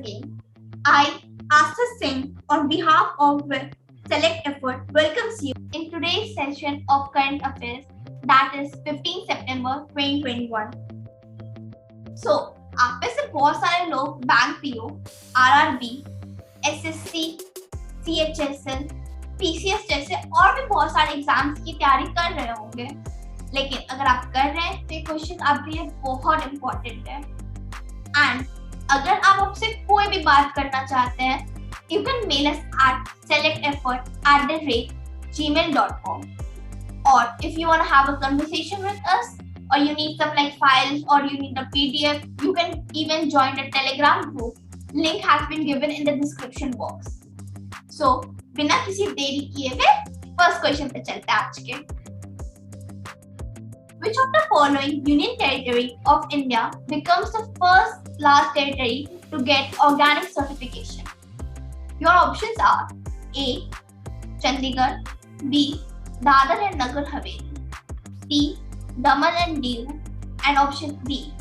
again. I, Asta Singh, on behalf of Select Effort, welcomes you in today's session of Current Affairs, that is 15 September 2021. So, आप में से बहुत सारे लोग bank PO, RRB, SSC, CHSL, PCS जैसे और भी बहुत सारे एग्जाम्स की तैयारी कर रहे होंगे, लेकिन अगर आप कर रहे हैं तो ये क्वेश्चन आपके लिए बहुत इम्पोर्टेंट है। एंड अगर आप हमसे कोई भी बात करना चाहते हैं, you can mail us at selecteffort@gmail.com. Or if you want to have a conversation with us, or you need some like files, or you need a PDF, you can even join the Telegram group. Link has been given in the description box. So बिना किसी देरी किए हुए first question पे चलते हैं आज के। Which of the following union territory of India becomes the first large territory to get organic certification? Your options are A. Chandigarh, B. Dadar and Nagar Haveli, C. Daman and Diu, and option B.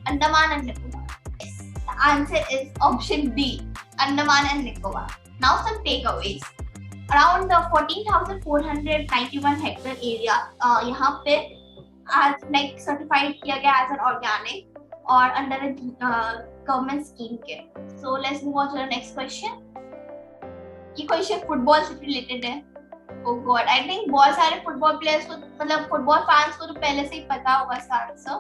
Andaman and Nicobar. Yes, the answer is option D. Andaman and Nicobar. Now some takeaways. Around the 14,491 hectare area यहाँ पे as like certified किया गया as an organic or under a government scheme के. So let's move on to the next question. ये question football से related है. Oh God, I think बहुत सारे फुटबॉल प्लेयर्स को मतलब फुटबॉल फैंस को तो पहले से ही पता होगा इसका answer.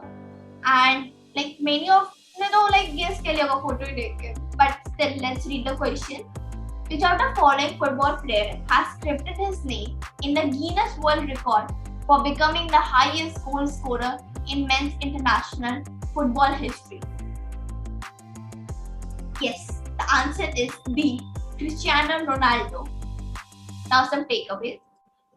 And like many of ने तो like guess कर लिया होगा फोटो देख के. But still, let's read the question. Which of the following football player has scripted his name in the Guinness World Record for becoming the highest goal scorer in men's international football history? Yes, the answer is B. Cristiano Ronaldo. Now some takeaways.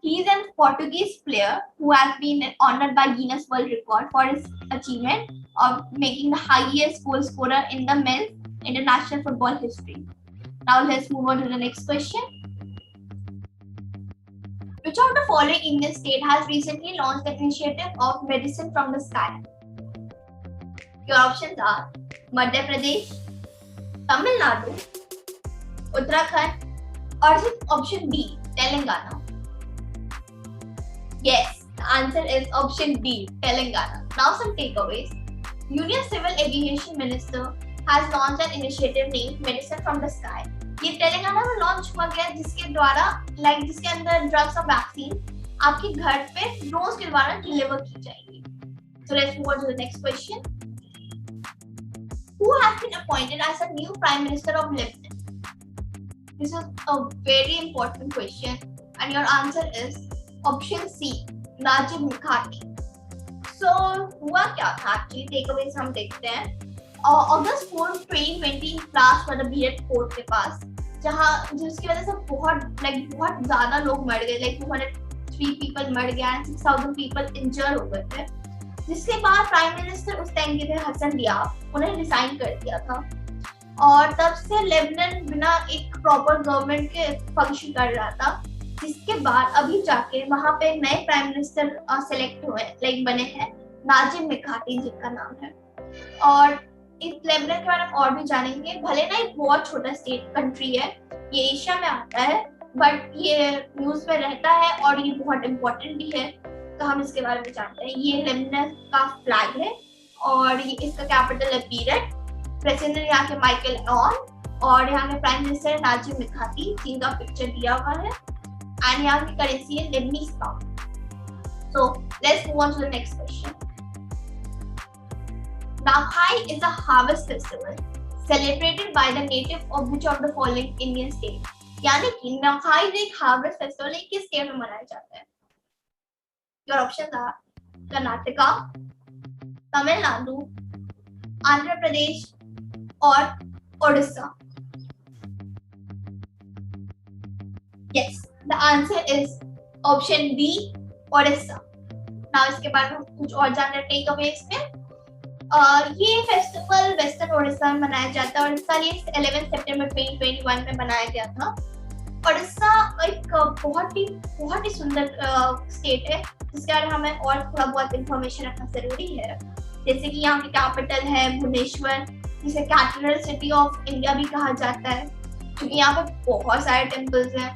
He is a Portuguese player who has been honored by Guinness World Record for his achievement of making the highest goal scorer in the men's international football history. Now let's move on to the next question. Which of the following Indian state has recently launched the initiative of Medicine from the Sky? Your options are Madhya Pradesh, Tamil Nadu, Uttarakhand, or option B, Telangana. Yes, the answer is option D, Telangana. Now some takeaways. Union Civil Aviation Minister has launched an initiative named Medicine from the Sky. ये तेलंगाना में launch हुआ गया जिसके द्वारा जिसके अंदर drugs और vaccine आपके घर पे ड्रोन्स के द्वारा डिलीवर की जाएगी. So let's move on to the next question. Who has been appointed as a new Prime Minister of Lebanon? This is a very important question and your answer is option C, Najib Mikati. So हुआ क्या था actually? Takeaways हम देखते हैं. अगस्त 4, 2020 blast हुआ था Birat port के पास, जहाँ जिसकी वजह से बहुत ज्यादा लोग मर गए. 203 पीपल मर गए एंड 6000 पीपल इंजर हो गए थे. जिसके बाद प्राइम मिनिस्टर उस टाइम के थे हसन दियाब, उन्हें रिजाइन कर दिया था और तब से लेबनान बिना एक प्रॉपर गवर्नमेंट के फंक्शन कर रहा था. जिसके बाद अभी जाके वहाँ पे नए प्राइम मिनिस्टर सेलेक्ट हुए बने हैं, नाजिब मिकाती जिनका नाम है. और इस लेबनान के बारे में और भी जानेंगे. भले ना एक बहुत छोटा स्टेट कंट्री है, ये एशिया में आता है, बट ये न्यूज में रहता है और ये बहुत इम्पोर्टेंट भी है, तो हम इसके बारे में जानते हैं. ये लेबनान का फ्लैग है और ये इसका कैपिटल है बीरट. प्रेसिडेंट यहाँ के माइकल ऑन और यहाँ के प्राइम मिनिस्टर नाजिब मिकाती जिनका पिक्चर दिया हुआ है. एंड यहाँ की करेंसी है Lebanese pound. So let's move on to the next question. Nakhai is a harvest festival celebrated by the native of which of the following Indian state? यानी कि Nakhai एक harvest festival है, किस state में मनाया जाता है? Your options are Karnataka, Tamil Nadu, Andhra Pradesh और Odisha. Yes, the answer is option B, Odisha. Now इसके बाद हम कुछ और जान रहे टेक अवे इसमें. ये फेस्टिवल वेस्टर्न ओडिशा में मनाया जाता है और इस साल ये 11 सितंबर 2021 में बनाया गया था. ओडिशा एक बहुत ही सुंदर स्टेट है जिसके बारे में हमें और थोड़ा बहुत इंफॉर्मेशन रखना जरूरी है. जैसे कि यहाँ की कैपिटल है भुवनेश्वर जिसे कैपिटल सिटी ऑफ इंडिया भी कहा जाता है, क्योंकि यहाँ पे बहुत सारे टेम्पल्स हैं।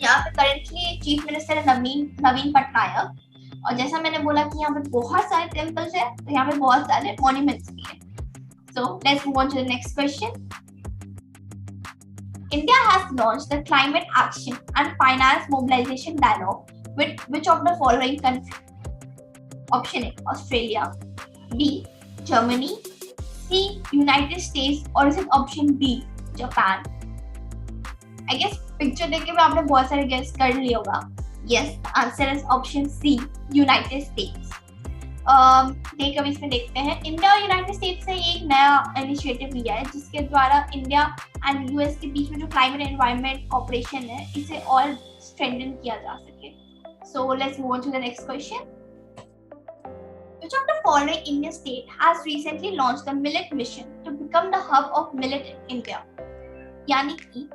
यहाँ पे करेंटली चीफ मिनिस्टर है नवीन पटनायक, और जैसा मैंने बोला कि यहाँ पे बहुत सारे टेम्पल्स हैं, तो यहाँ पे बहुत सारे मॉन्यूमेंट्स भी हैं। So let's move on to the next question. India has launched the Climate Action and Finance Mobilization Dialogue with which of the following countries? Option A, Australia. B, Germany. C, United States. Or is it option B, Japan? I guess picture देख के भी आपने बहुत सारे guess कर लिया होगा. Yes, the answer is option C, United States. अब इसमें देखते हैं, इंडिया और यूनाइटेड स्टेट्स ने एक नया इनिशिएटिव लिया है जिसके द्वारा इंडिया एंड यूएस के बीच में जो क्लाइमेट एनवायरनमेंट कॉपरेशन है इसे और स्ट्रेंथन किया जा सके। So let's move on to the next question. Which of the following Indian state has recently launched the millet mission to become the hub of millet in India? यानी कि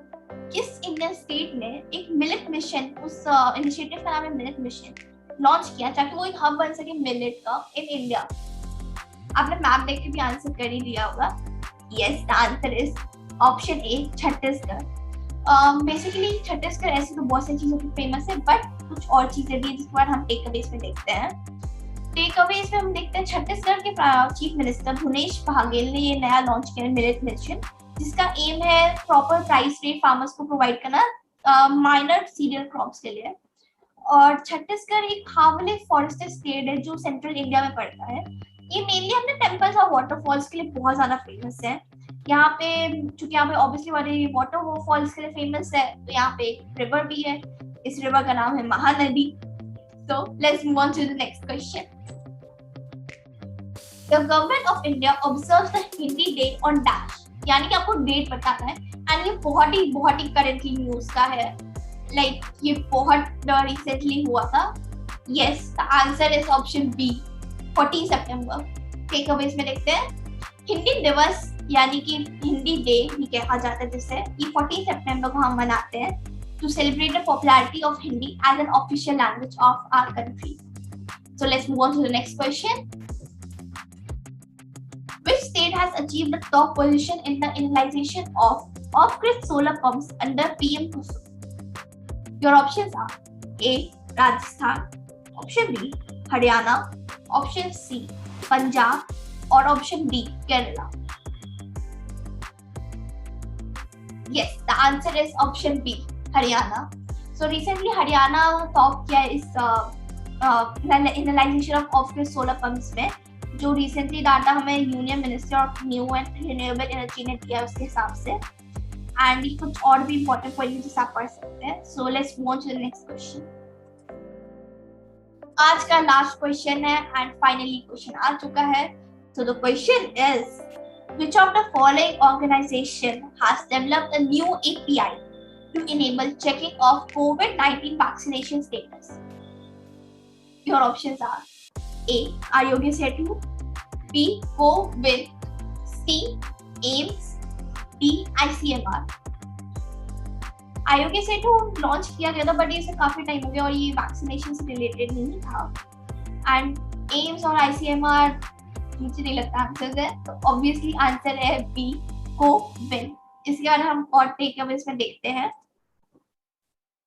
किस Indian state ने एक millet mission, उस initiative का नाम है millet mission, launch किया ताकि वो एक हब बन सके मिलेट का इन इंडिया? आपने मैप देख के भी आंसर कर ही दिया होगा। Yes, the answer is option A, Chhattisgarh. Basically Chhattisgarh ऐसे तो बहुत सारी चीजों की फेमस है, बट कुछ और चीजें भी जिसके बाद हम टेक अवेज में देखते हैं। टेक अवेज में हम देखते हैं छत्तीसगढ़ के चीफ मिनिस्टर भुवनेश बघेल ने ये नया लॉन्च किया मिलेट मिशन, जिसका एम है प्रॉपर प्राइस रेट फार्मर्स को प्रोवाइड करना माइनर सीरियल क्रॉप्स के लिए। और छत्तीसगढ़ एक हावले फॉरेस्टेड स्टेट है जो सेंट्रल इंडिया में पड़ता है। ये मेनली अपने टेम्पल्स और वाटरफॉल्स के लिए बहुत ज्यादा फेमस है। यहाँ पे चूंकि यहाँ पे ऑब्वियसली वाटरफॉल्स के लिए फेमस है, तो यहाँ पे एक रिवर भी है, इस रिवर का नाम है Mahanadi. So let's move on to the next question. The government of India observes the Hindi day on dash, यानी कि आपको डेट बताना है, एंड ये बहुत ही करेंटली न्यूज का है, लाइक ये बहुत रिसेंटली हुआ था। Yes, the answer is option B, 14 सितंबर। टेक अवेज में देखते हैं, हिंदी दिवस यानी कि हिंदी डे भी कहा जाता है जिसे, ये 14 सितंबर को हम मनाते हैं to celebrate the popularity of Hindi as an official language of our country. So let's move on to the next question. Which state has achieved the top position in the realization of off-grid solar pumps under PM Kusum? Your options are A, Rajasthan, option B, Haryana, option C, Punjab, or option D, Kerala. Yes, the answer is option B, Haryana. So recently Haryana top किया इस realization of off-grid solar pumps में, जो recently data हमें union ministry of new and renewable energy ने दिया उसके हिसाब से, एंड कुछ और भी इंपॉर्टेंट पॉइंट्स आप पढ़ सकते हैं। So let's move on to the next question. आज का लास्ट क्वेश्चन है एंड फाइनली क्वेश्चन आ चुका है। So the question is, which of the following organisation has developed a new API to enable checking of कोविड-19 vaccination status? Your options are A, Aarogya Setu, B, CoWIN, C, AIMS, D, ICMR। Aarogya Setu launch किया गया था, but ये काफी time हो गया और ये वैक्सीनेशन से रिलेटेड नहीं था। एंड एम्स और ICMR मुझे नहीं लगता आंसर है, तो ऑब्वियसली आंसर है B, CoWIN। इसके बाद हम और टेक अवेज में देखते हैं।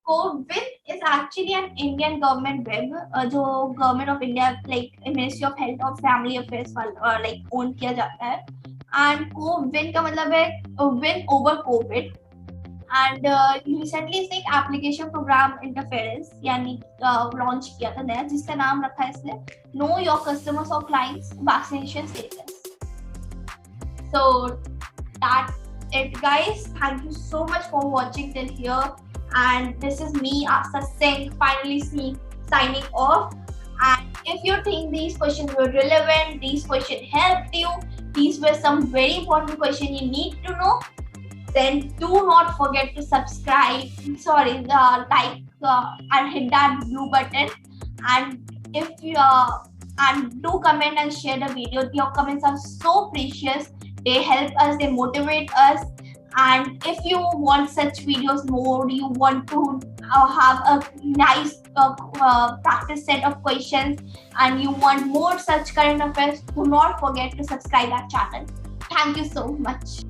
CoWIN is actually an Indian government web, जो government of India like ministry of health और फैमिली अफेयर्स लाइक ओन किया जाता है। एंड CoWIN का मतलब है win over Covid, and recently इसने एक एप्लीकेशन प्रोग्राम इंटरफेरेंस यानी लॉन्च किया था नया, जिसका नाम रखा है इसने नो योर कस्टमर्स और clients vaccination status. So that it guys, thank you so much for watching till here. And this is me, Asa Singh, finally signing off. And if you think these questions were relevant, these questions helped you, these were some very important questions you need to know, then do not forget to subscribe, like and hit that blue button. And if you and do comment and share the video. Your comments are so precious. They help us, they motivate us. And if you want such videos more, you want to have a nice practice set of questions, and you want more such current affairs, do not forget to subscribe our channel. Thank you so much.